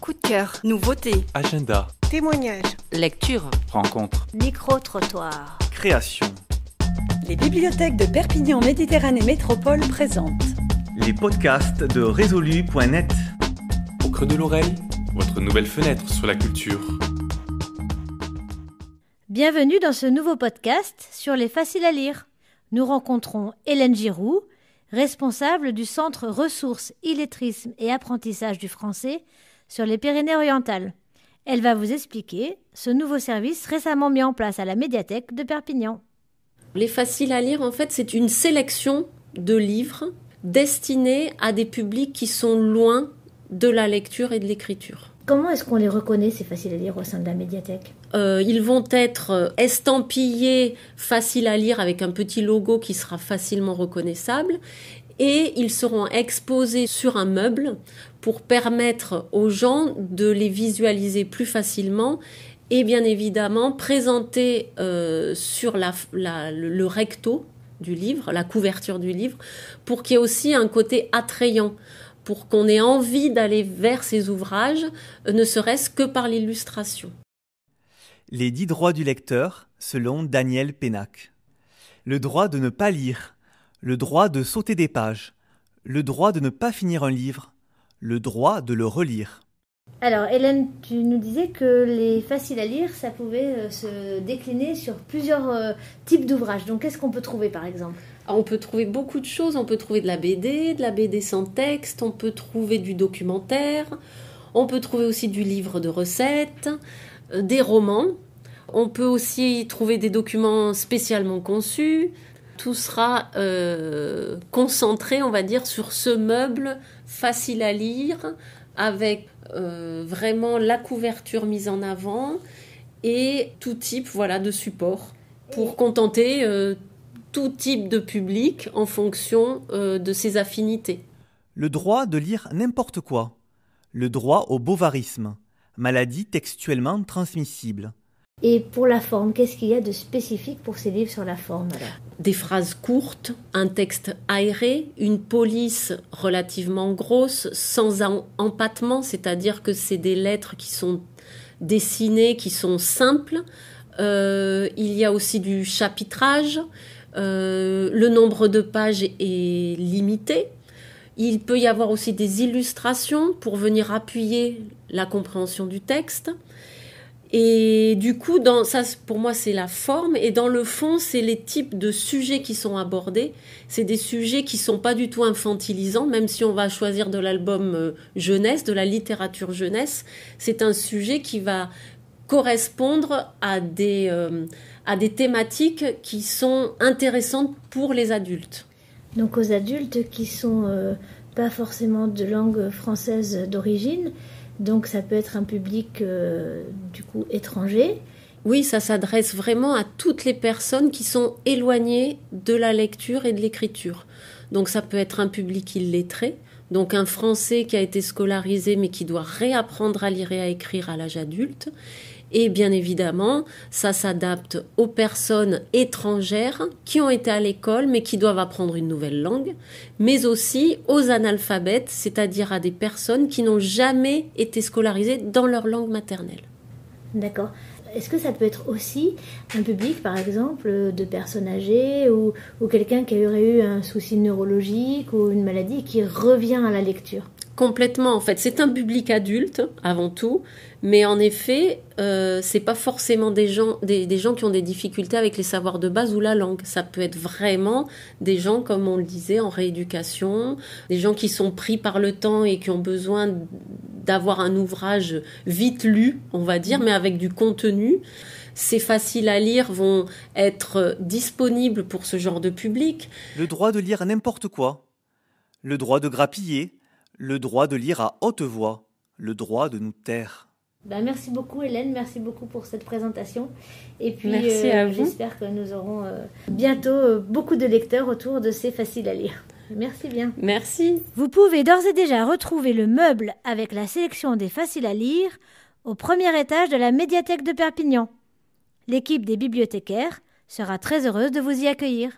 Coup de cœur, nouveautés, Agenda, Témoignages, lecture, rencontre, Micro-trottoir. création. Les bibliothèques de Perpignan Méditerranée Métropole présentent Les podcasts de Résolu.net. Au creux de l'oreille, votre nouvelle fenêtre sur la culture. Bienvenue dans ce nouveau podcast sur les faciles à lire. Nous rencontrons Hélène Giroux, responsable du Centre Ressources, Illettrisme et Apprentissage du français sur les Pyrénées-Orientales. Elle va vous expliquer ce nouveau service récemment mis en place à la médiathèque de Perpignan. Les faciles à lire, en fait, c'est une sélection de livres destinés à des publics qui sont loin de la lecture et de l'écriture. Comment est-ce qu'on les reconnaît, ces faciles à lire, au sein de la médiathèque ? Ils vont être estampillés faciles à lire avec un petit logo qui sera facilement reconnaissable et ils seront exposés sur un meuble pour permettre aux gens de les visualiser plus facilement et bien évidemment présenter sur le recto du livre, la couverture du livre, pour qu'il y ait aussi un côté attrayant, pour qu'on ait envie d'aller vers ces ouvrages, ne serait-ce que par l'illustration. Les 10 droits du lecteur, selon Daniel Pénac. Le droit de ne pas lire, le droit de sauter des pages, le droit de ne pas finir un livre, le droit de le relire. Alors Hélène, tu nous disais que les faciles à lire, ça pouvait se décliner sur plusieurs types d'ouvrages. Donc qu'est-ce qu'on peut trouver par exemple ? On peut trouver beaucoup de choses, on peut trouver de la BD sans texte, on peut trouver du documentaire, on peut trouver aussi du livre de recettes, des romans, on peut aussi trouver des documents spécialement conçus. Tout sera concentré, on va dire, sur ce meuble facile à lire, avec vraiment la couverture mise en avant et tout type de support pour contenter tout type de public en fonction de ses affinités. Le droit de lire n'importe quoi. Le droit au bovarisme, maladie textuellement transmissible. Et pour la forme, qu'est-ce qu'il y a de spécifique pour ces livres sur la forme alors ? Des phrases courtes, un texte aéré, une police relativement grosse, sans empattement, c'est-à-dire que c'est des lettres qui sont dessinées, qui sont simples. Il y a aussi du chapitrage. Le nombre de pages est limité. Il peut y avoir aussi des illustrations pour venir appuyer la compréhension du texte. Et du coup, ça, pour moi, c'est la forme. Et dans le fond, c'est les types de sujets qui sont abordés. C'est des sujets qui ne sont pas du tout infantilisants, même si on va choisir de l'album jeunesse, de la littérature jeunesse. C'est un sujet qui va correspondre à des thématiques qui sont intéressantes pour les adultes. Donc aux adultes qui sont pas forcément de langue française d'origine, donc ça peut être un public du coup étranger. Oui, ça s'adresse vraiment à toutes les personnes qui sont éloignées de la lecture et de l'écriture. Donc ça peut être un public illettré, donc un Français qui a été scolarisé mais qui doit réapprendre à lire et à écrire à l'âge adulte. Et bien évidemment, ça s'adapte aux personnes étrangères qui ont été à l'école mais qui doivent apprendre une nouvelle langue, mais aussi aux analphabètes, c'est-à-dire à des personnes qui n'ont jamais été scolarisées dans leur langue maternelle. D'accord. Est-ce que ça peut être aussi un public, par exemple, de personnes âgées ou quelqu'un qui aurait eu un souci neurologique ou une maladie qui revient à la lecture ? Complètement, en fait. C'est un public adulte, avant tout, mais en effet, c'est pas forcément des gens qui ont des difficultés avec les savoirs de base ou la langue. Ça peut être vraiment des gens, comme on le disait, en rééducation, des gens qui sont pris par le temps et qui ont besoin d'avoir un ouvrage vite lu, on va dire, mais avec du contenu. Ces faciles à lire vont être disponibles pour ce genre de public. Le droit de lire n'importe quoi. Le droit de grappiller. Le droit de lire à haute voix, le droit de nous taire. Merci beaucoup Hélène, merci beaucoup pour cette présentation. Et puis merci à vous. J'espère que nous aurons bientôt beaucoup de lecteurs autour de ces faciles à lire. Merci bien. Merci. Vous pouvez d'ores et déjà retrouver le meuble avec la sélection des faciles à lire au premier étage de la médiathèque de Perpignan. L'équipe des bibliothécaires sera très heureuse de vous y accueillir.